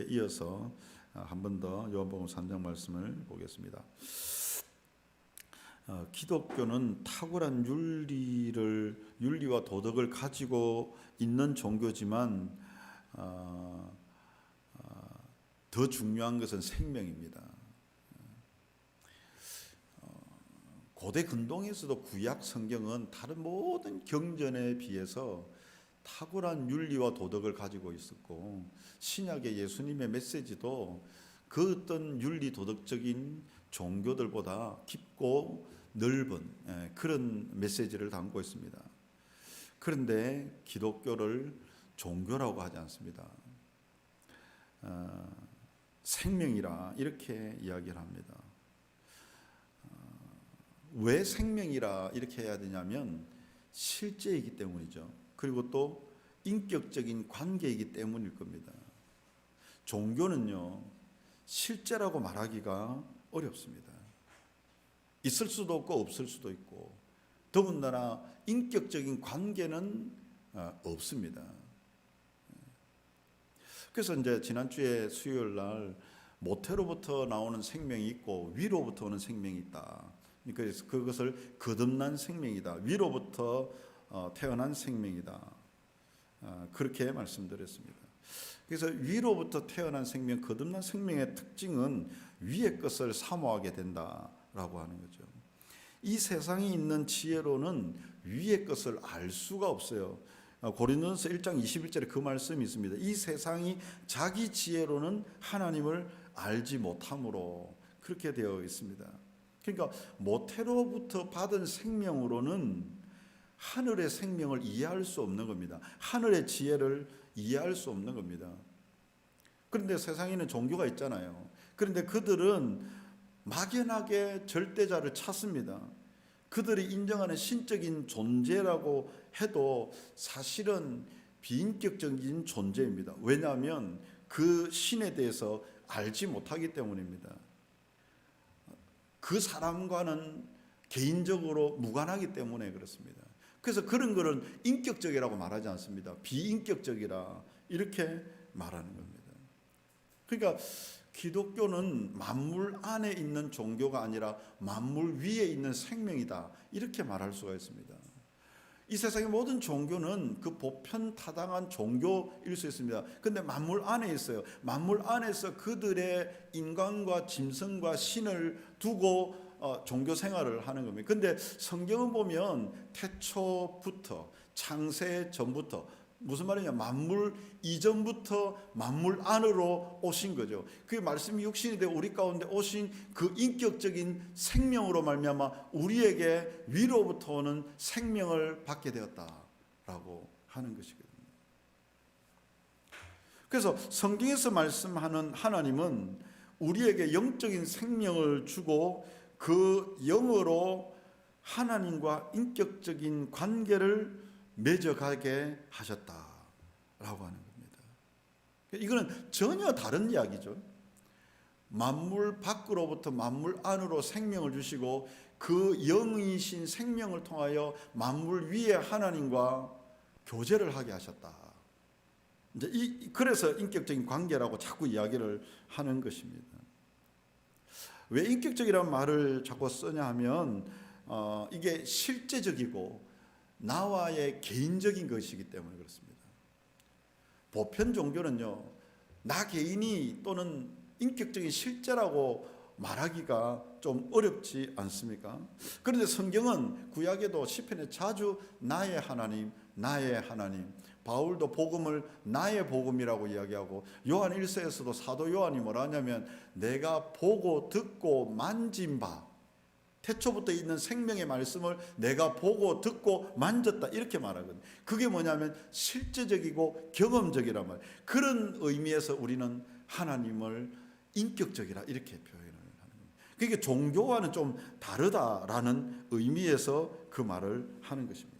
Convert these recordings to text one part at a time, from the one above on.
이어서 한 번 더 요한복음 3장 말씀을 보겠습니다. 기독교는 탁월한 윤리와 도덕을 가지고 있는 종교지만 더 중요한 것은 생명입니다. 고대 근동에서도 구약 성경은 다른 모든 경전에 비해서 탁월한 윤리와 도덕을 가지고 있었고, 신약의 예수님의 메시지도 그 어떤 윤리 도덕적인 종교들보다 깊고 넓은 그런 메시지를 담고 있습니다. 그런데 기독교를 종교라고 하지 않습니다. 생명이라 이렇게 이야기를 합니다. 왜 생명이라 이렇게 해야 되냐면 실제이기 때문이죠. 그리고 또 인격적인 관계이기 때문일 겁니다. 종교는요, 실제라고 말하기가 어렵습니다. 있을 수도 없고 없을 수도 있고, 더군다나 인격적인 관계는 없습니다. 그래서 이제 지난주에 수요일 날 모태로부터 나오는 생명이 있고 위로부터 오는 생명이 있다. 그래서 그것을 거듭난 생명이다. 위로부터 태어난 생명이다. 그렇게 말씀드렸습니다. 그래서 위로부터 태어난 생명, 거듭난 생명의 특징은 위의 것을 사모하게 된다라고 하는 거죠. 이 세상에 있는 지혜로는 위의 것을 알 수가 없어요. 고린도전서 1장 21절에 그 말씀이 있습니다. 이 세상이 자기 지혜로는 하나님을 알지 못함으로, 그렇게 되어 있습니다. 그러니까 모태로부터 받은 생명으로는 하늘의 생명을 이해할 수 없는 겁니다. 하늘의 지혜를 이해할 수 없는 겁니다. 그런데 세상에는 종교가 있잖아요. 그런데 그들은 막연하게 절대자를 찾습니다. 그들이 인정하는 신적인 존재라고 해도 사실은 비인격적인 존재입니다. 왜냐하면 그 신에 대해서 알지 못하기 때문입니다. 그 사람과는 개인적으로 무관하기 때문에 그렇습니다. 그래서 그런 거는 인격적이라고 말하지 않습니다. 비인격적이라 이렇게 말하는 겁니다. 그러니까 기독교는 만물 안에 있는 종교가 아니라 만물 위에 있는 생명이다, 이렇게 말할 수가 있습니다. 이 세상의 모든 종교는 그 보편타당한 종교일 수 있습니다. 그런데 만물 안에 있어요. 만물 안에서 그들의 인간과 짐승과 신을 두고 종교 생활을 하는 겁니다. 그런데 성경은 보면 태초부터, 창세 전부터, 무슨 말이냐, 만물 이전부터 만물 안으로 오신 거죠. 그 말씀이 육신이 되어 우리 가운데 오신 그 인격적인 생명으로 말미암아 우리에게 위로부터 오는 생명을 받게 되었다라고 하는 것이거든요. 그래서 성경에서 말씀하는 하나님은 우리에게 영적인 생명을 주고 그 영으로 하나님과 인격적인 관계를 맺어가게 하셨다라고 하는 겁니다. 이거는 전혀 다른 이야기죠. 만물 밖으로부터 만물 안으로 생명을 주시고 그 영이신 생명을 통하여 만물 위에 하나님과 교제를 하게 하셨다. 이제 그래서 인격적인 관계라고 자꾸 이야기를 하는 것입니다. 왜 인격적이라는 말을 자꾸 쓰냐 하면 이게 실제적이고 나와의 개인적인 것이기 때문에 그렇습니다. 보편 종교는요, 나 개인이 또는 인격적인 실제라고 말하기가 좀 어렵지 않습니까? 그런데 성경은 구약에도 시편에 자주 나의 하나님, 나의 하나님, 바울도 복음을 나의 복음이라고 이야기하고, 요한 1서에서도 사도 요한이 뭐라 하냐면 내가 보고 듣고 만진 바, 태초부터 있는 생명의 말씀을 내가 보고 듣고 만졌다, 이렇게 말하거든요. 그게 뭐냐면 실제적이고 경험적이란 말. 그런 의미에서 우리는 하나님을 인격적이라 이렇게 표현을 하는 겁니다. 그게 종교와는 좀 다르다라는 의미에서 그 말을 하는 것입니다.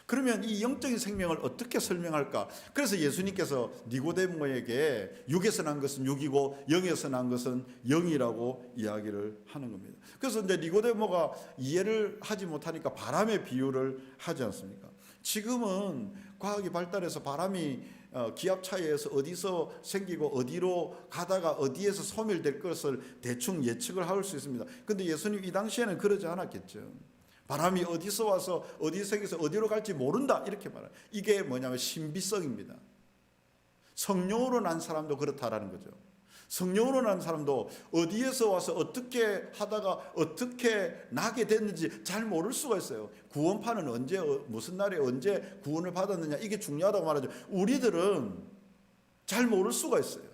그러면 이 영적인 생명을 어떻게 설명할까? 그래서 예수님께서 니고데모에게 육에서 난 것은 육이고 영에서 난 것은 영이라고 이야기를 하는 겁니다. 그래서 이제 니고데모가 이해를 하지 못하니까 바람의 비유를 하지 않습니까? 지금은 과학이 발달해서 바람이 기압 차이에서 어디서 생기고 어디로 가다가 어디에서 소멸될 것을 대충 예측을 할 수 있습니다. 근데 예수님 이 당시에는 그러지 않았겠죠. 바람이 어디서 와서 어디 생겨서 어디로 갈지 모른다 이렇게 말해요. 이게 뭐냐면 신비성입니다. 성령으로 난 사람도 그렇다라는 거죠. 성령으로 난 사람도 어디에서 와서 어떻게 하다가 어떻게 나게 됐는지 잘 모를 수가 있어요. 구원파는 언제 무슨 날에 언제 구원을 받았느냐 이게 중요하다고 말하죠. 우리들은 잘 모를 수가 있어요.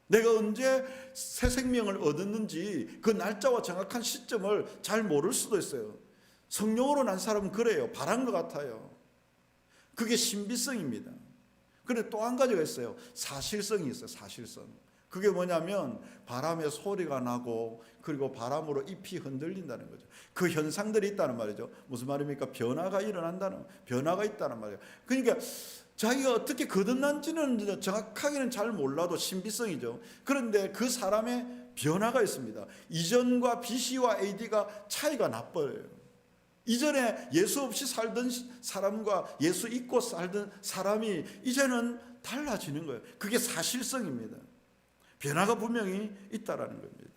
내가 언제 새 생명을 얻었는지 그 날짜와 정확한 시점을 잘 모를 수도 있어요. 성령으로 난 사람은 그래요. 바란 것 같아요. 그게 신비성입니다. 그런데 또 한 가지가 있어요. 사실성이 있어요. 사실성. 그게 뭐냐면 바람에 소리가 나고 그리고 바람으로 잎이 흔들린다는 거죠. 그 현상들이 있다는 말이죠. 무슨 말입니까? 변화가 일어난다는, 변화가 있다는 말이에요. 그러니까 자기가 어떻게 거듭난지는 정확하게는 잘 몰라도 신비성이죠. 그런데 그 사람의 변화가 있습니다. 이전과 BC와 AD가 차이가 나버려요. 이전에 예수 없이 살던 사람과 예수 잊고 살던 사람이 이제는 달라지는 거예요. 그게 사실성입니다. 변화가 분명히 있다라는 겁니다.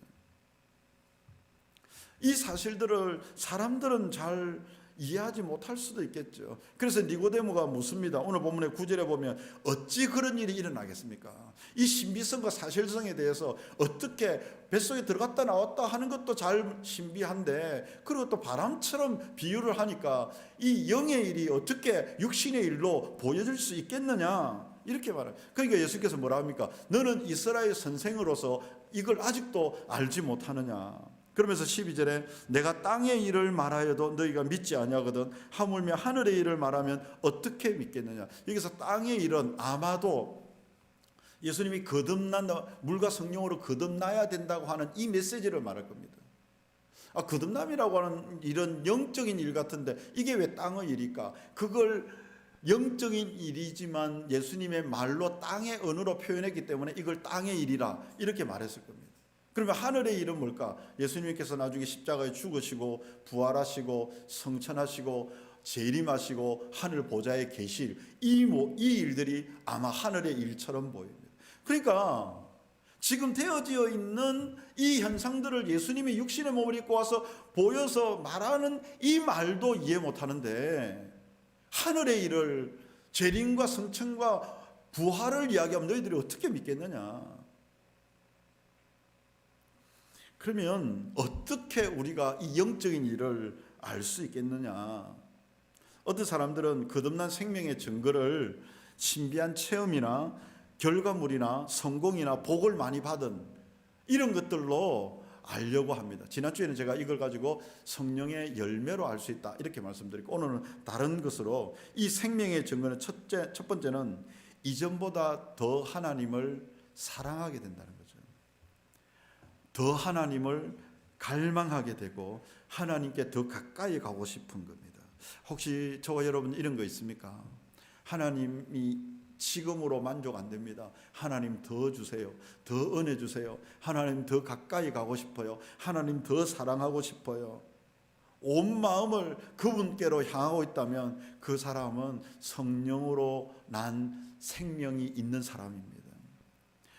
이 사실들을 사람들은 잘 이해하지 못할 수도 있겠죠. 그래서 니고데모가 묻습니다. 오늘 본문의 9절에 보면 어찌 그런 일이 일어나겠습니까? 이 신비성과 사실성에 대해서 어떻게 뱃속에 들어갔다 나왔다 하는 것도 잘 신비한데, 그리고 또 바람처럼 비유를 하니까 이 영의 일이 어떻게 육신의 일로 보여질 수 있겠느냐 이렇게 말해요. 그러니까 예수께서 뭐라 합니까? 너는 이스라엘 선생으로서 이걸 아직도 알지 못하느냐. 그러면서 12절에 내가 땅의 일을 말하여도 너희가 믿지 아니하거든 하물며 하늘의 일을 말하면 어떻게 믿겠느냐. 여기서 땅의 일은 아마도 예수님이 거듭난다, 물과 성령으로 거듭나야 된다고 하는 이 메시지를 말할 겁니다. 거듭남이라고 하는 이런 영적인 일 같은데 이게 왜 땅의 일일까? 그걸 영적인 일이지만 예수님의 말로 땅의 언어로 표현했기 때문에 이걸 땅의 일이라 이렇게 말했을 겁니다. 그러면 하늘의 일은 뭘까? 예수님께서 나중에 십자가에 죽으시고 부활하시고 성천하시고 재림하시고 하늘 보좌에 계실 이 일들이 아마 하늘의 일처럼 보입니다. 그러니까 지금 되어지어 있는 이 현상들을 예수님이 육신의 몸을 입고 와서 보여서 말하는 이 말도 이해 못하는데 하늘의 일을 재림과 성천과 부활을 이야기하면 너희들이 어떻게 믿겠느냐. 그러면 어떻게 우리가 이 영적인 일을 알 수 있겠느냐. 어떤 사람들은 거듭난 생명의 증거를 신비한 체험이나 결과물이나 성공이나 복을 많이 받은 이런 것들로 알려고 합니다. 지난주에는 제가 이걸 가지고 성령의 열매로 알 수 있다 이렇게 말씀드리고, 오늘은 다른 것으로 이 생명의 증거는 첫 번째는 이전보다 더 하나님을 사랑하게 된다는 거죠. 더 하나님을 갈망하게 되고 하나님께 더 가까이 가고 싶은 겁니다. 혹시 저와 여러분 이런 거 있습니까? 하나님이 지금으로 만족 안 됩니다. 하나님 더 주세요. 더 은혜 주세요. 하나님 더 가까이 가고 싶어요. 하나님 더 사랑하고 싶어요. 온 마음을 그분께로 향하고 있다면 그 사람은 성령으로 난 생명이 있는 사람입니다.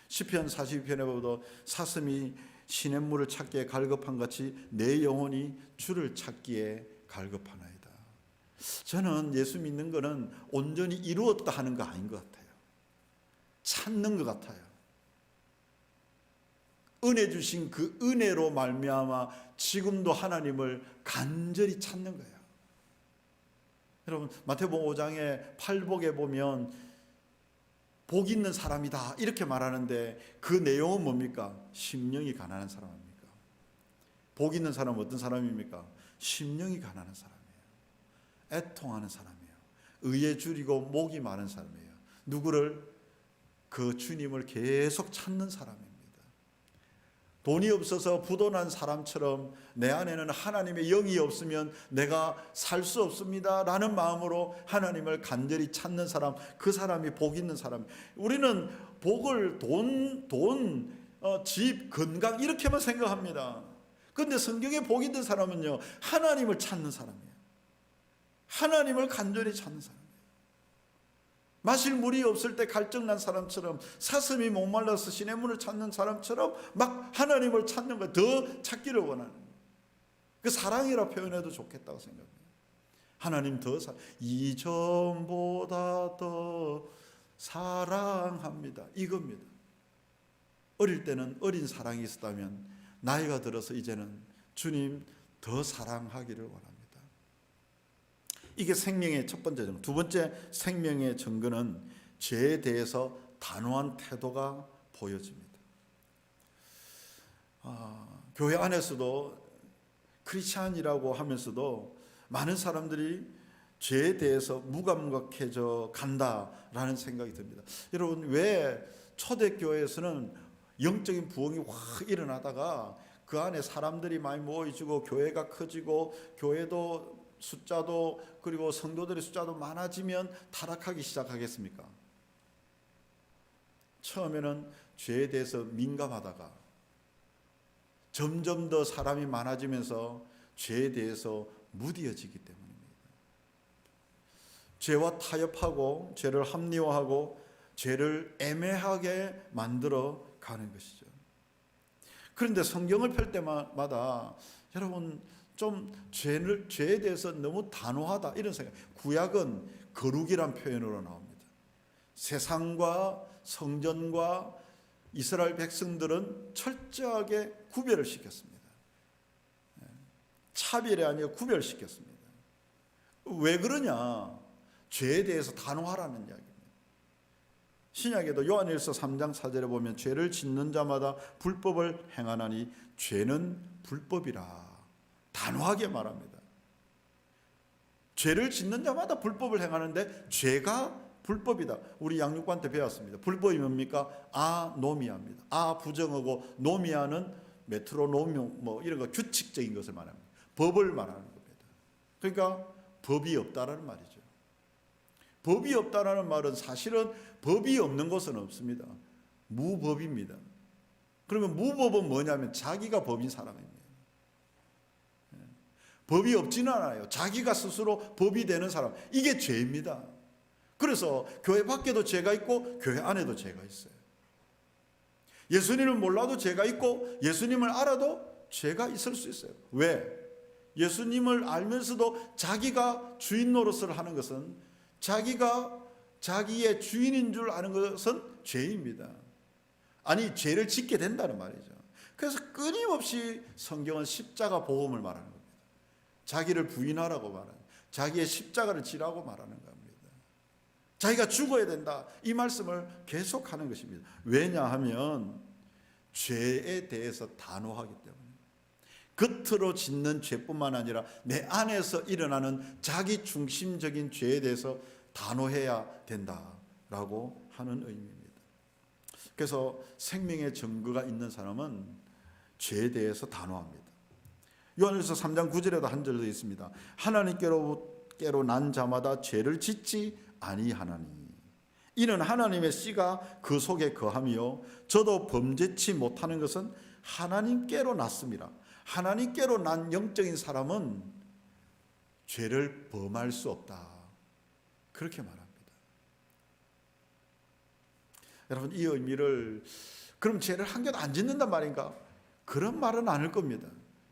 시편 42편에 보도 사슴이 시냇물을 찾기에 갈급한 같이 내 영혼이 주를 찾기에 갈급하나이다. 저는 예수 믿는 것은 온전히 이루었다 하는 거 아닌 것 같아요. 찾는 것 같아요. 은혜 주신 그 은혜로 말미암아 지금도 하나님을 간절히 찾는 거예요. 여러분 마태복음 5장의 팔복에 보면 복 있는 사람이다 이렇게 말하는데 그 내용은 뭡니까? 심령이 가난한 사람입니까? 복 있는 사람은 어떤 사람입니까? 심령이 가난한 사람이에요. 애통하는 사람이에요. 의에 줄이고 목이 많은 사람이에요. 누구를? 그 주님을 계속 찾는 사람입니다. 돈이 없어서 부도난 사람처럼 내 안에는 하나님의 영이 없으면 내가 살 수 없습니다 라는 마음으로 하나님을 간절히 찾는 사람, 그 사람이 복 있는 사람. 우리는 복을 집, 건강 이렇게만 생각합니다. 그런데 성경에 복 있는 사람은요 하나님을 찾는 사람이에요. 하나님을 간절히 찾는 사람. 마실 물이 없을 때 갈증난 사람처럼, 사슴이 목말라서 시냇물을 찾는 사람처럼 막 하나님을 찾는 거예요. 더 찾기를 원하는 거예요. 그 사랑이라 표현해도 좋겠다고 생각해요. 하나님 더 이전보다 더 사랑합니다. 이겁니다. 어릴 때는 어린 사랑이 있었다면 나이가 들어서 이제는 주님 더 사랑하기를 원합니다. 이게 생명의 첫 번째 증거. 두 번째 생명의 증거는 죄에 대해서 단호한 태도가 보여집니다. 교회 안에서도 크리스찬이라고 하면서도 많은 사람들이 죄에 대해서 무감각해져 간다라는 생각이 듭니다. 여러분, 왜 초대교회에서는 영적인 부흥이 확 일어나다가 그 안에 사람들이 많이 모이고 교회가 커지고 교회도 숫자도 그리고 성도들의 숫자도 많아지면 타락하기 시작하겠습니까? 처음에는 죄에 대해서 민감하다가 점점 더 사람이 많아지면서 죄에 대해서 무뎌지기 때문입니다. 죄와 타협하고 죄를 합리화하고 죄를 애매하게 만들어 가는 것이죠. 그런데 성경을 펼 때마다 여러분 좀 죄에 대해서 너무 단호하다 이런 생각. 구약은 거룩이란 표현으로 나옵니다. 세상과 성전과 이스라엘 백성들은 철저하게 구별을 시켰습니다. 차별이 아니라 구별시켰습니다. 왜 그러냐? 죄에 대해서 단호하라는 이야기입니다. 신약에도 요한일서 3장 4절에 보면 죄를 짓는 자마다 불법을 행하나니 죄는 불법이라 단호하게 말합니다. 죄를 짓는 자마다 불법을 행하는데 죄가 불법이다. 우리 양육관 때 배웠습니다. 불법이 뭡니까? 아노미아입니다. 부정하고 노미아는 메트로노미오 뭐 이런 거 규칙적인 것을 말합니다. 법을 말하는 겁니다. 그러니까 법이 없다라는 말이죠. 법이 없다라는 말은 사실은 법이 없는 것은 없습니다. 무법입니다. 그러면 무법은 뭐냐면 자기가 법인 사람입니다. 법이 없지는 않아요. 자기가 스스로 법이 되는 사람. 이게 죄입니다. 그래서 교회 밖에도 죄가 있고 교회 안에도 죄가 있어요. 예수님을 몰라도 죄가 있고 예수님을 알아도 죄가 있을 수 있어요. 왜? 예수님을 알면서도 자기가 주인 노릇을 하는 것은 자기가 자기의 주인인 줄 아는 것은 죄입니다. 아니 죄를 짓게 된다는 말이죠. 그래서 끊임없이 성경은 십자가 복음을 말하는 겁니다. 자기를 부인하라고 말하는, 자기의 십자가를 지라고 말하는 겁니다. 자기가 죽어야 된다 이 말씀을 계속하는 것입니다. 왜냐하면 죄에 대해서 단호하기 때문에. 겉으로 짓는 죄뿐만 아니라 내 안에서 일어나는 자기 중심적인 죄에 대해서 단호해야 된다라고 하는 의미입니다. 그래서 생명의 증거가 있는 사람은 죄에 대해서 단호합니다. 요한일서 3장 9절에도 한 절도 있습니다. 하나님께로 난 자마다 죄를 짓지 아니하나니 이는 하나님의 씨가 그 속에 거하며 저도 범죄치 못하는 것은 하나님께로 났습니다. 하나님께로 난 영적인 사람은 죄를 범할 수 없다. 그렇게 말합니다. 여러분 이 의미를 그럼 죄를 한 개도 안 짓는단 말인가? 그런 말은 아닐 겁니다.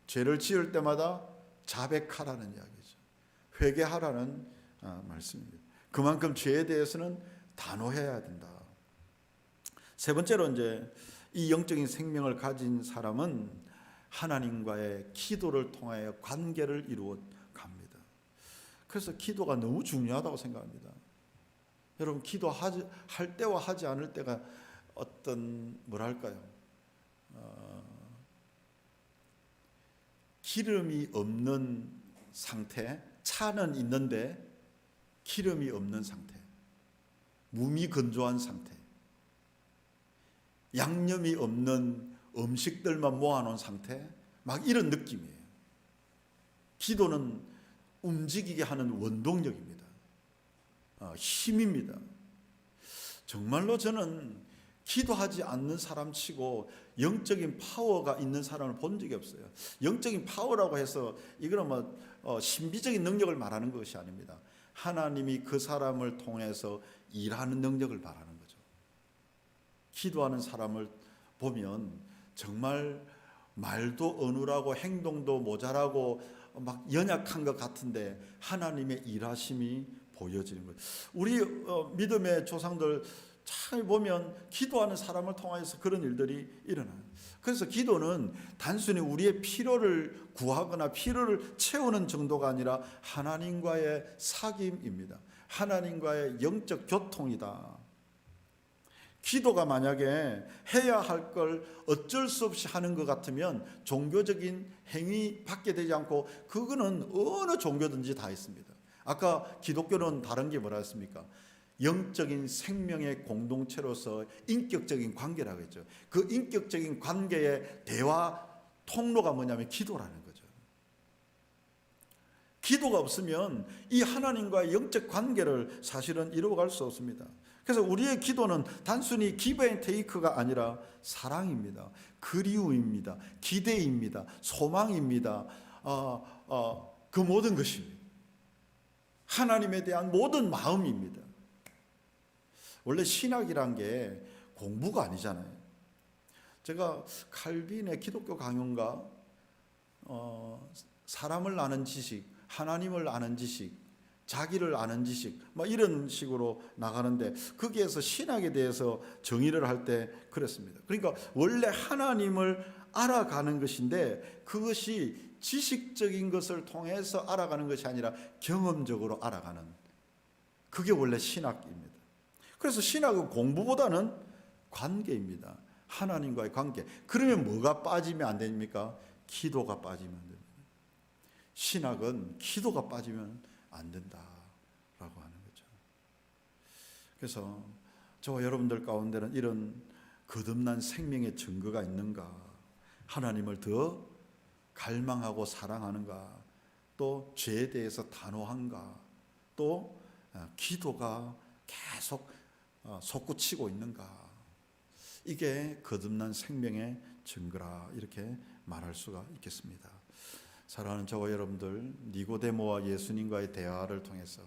죄를 지을 때마다 자백하라는 이야기죠. 회개하라는 말씀입니다. 그만큼 죄에 대해서는 단호해야 된다. 세 번째로 이제 이 영적인 생명을 가진 사람은 하나님과의 기도를 통하여 관계를 이루어 갑니다. 그래서 기도가 너무 중요하다고 생각합니다. 여러분 기도할 때와 하지 않을 때가 어떤 뭐랄까요? 기름이 없는 상태, 차는 있는데 기름이 없는 상태, 무미건조한 상태, 양념이 없는 음식들만 모아놓은 상태, 막 이런 느낌이에요. 기도는 움직이게 하는 원동력입니다. 힘입니다. 정말로 저는 기도하지 않는 사람 치고 영적인 파워가 있는 사람을 본 적이 없어요. 영적인 파워라고 해서 이거는 신비적인 능력을 말하는 것이 아닙니다. 하나님이 그 사람을 통해서 일하는 능력을 말하는 거죠. 기도하는 사람을 보면 정말 말도 어눌하고 행동도 모자라고 막 연약한 것 같은데 하나님의 일하심이 보여지는 거예요. 우리 믿음의 조상들 잘 보면 기도하는 사람을 통해서 그런 일들이 일어나요. 그래서 기도는 단순히 우리의 필요를 구하거나 필요를 채우는 정도가 아니라 하나님과의 사귐입니다. 하나님과의 영적 교통이다. 기도가 만약에 해야 할 걸 어쩔 수 없이 하는 것 같으면 종교적인 행위밖에 되지 않고 그거는 어느 종교든지 다 있습니다. 아까 기독교는 다른 게 뭐라 했습니까? 영적인 생명의 공동체로서 인격적인 관계라고 했죠. 그 인격적인 관계의 대화 통로가 뭐냐면 기도라는 거죠. 기도가 없으면 이 하나님과의 영적 관계를 사실은 이루어갈 수 없습니다. 그래서 우리의 기도는 단순히 give and take가 아니라 사랑입니다. 그리움입니다. 기대입니다. 소망입니다. 그 모든 것입니다. 하나님에 대한 모든 마음입니다. 원래 신학이란 게 공부가 아니잖아요. 제가 칼빈의 기독교 강연가 사람을 아는 지식, 하나님을 아는 지식, 자기를 아는 지식 이런 식으로 나가는데 거기에서 신학에 대해서 정의를 할 때 그랬습니다. 그러니까 원래 하나님을 알아가는 것인데 그것이 지식적인 것을 통해서 알아가는 것이 아니라 경험적으로 알아가는, 그게 원래 신학입니다. 그래서 신학은 공부보다는 관계입니다. 하나님과의 관계. 그러면 뭐가 빠지면 안 됩니까? 기도가 빠지면 안 됩니다. 신학은 기도가 빠지면 안 된다라고 하는 거죠. 그래서 저와 여러분들 가운데는 이런 거듭난 생명의 증거가 있는가? 하나님을 더 갈망하고 사랑하는가? 또 죄에 대해서 단호한가? 또 기도가 계속 솟구치고 있는가? 이게 거듭난 생명의 증거라 이렇게 말할 수가 있겠습니다. 사랑하는 저와 여러분들, 니고데모와 예수님과의 대화를 통해서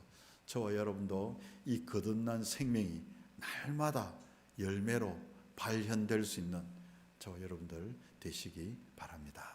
저와 여러분도 이 거듭난 생명이 날마다 열매로 발현될 수 있는 저와 여러분들 되시기 바랍니다.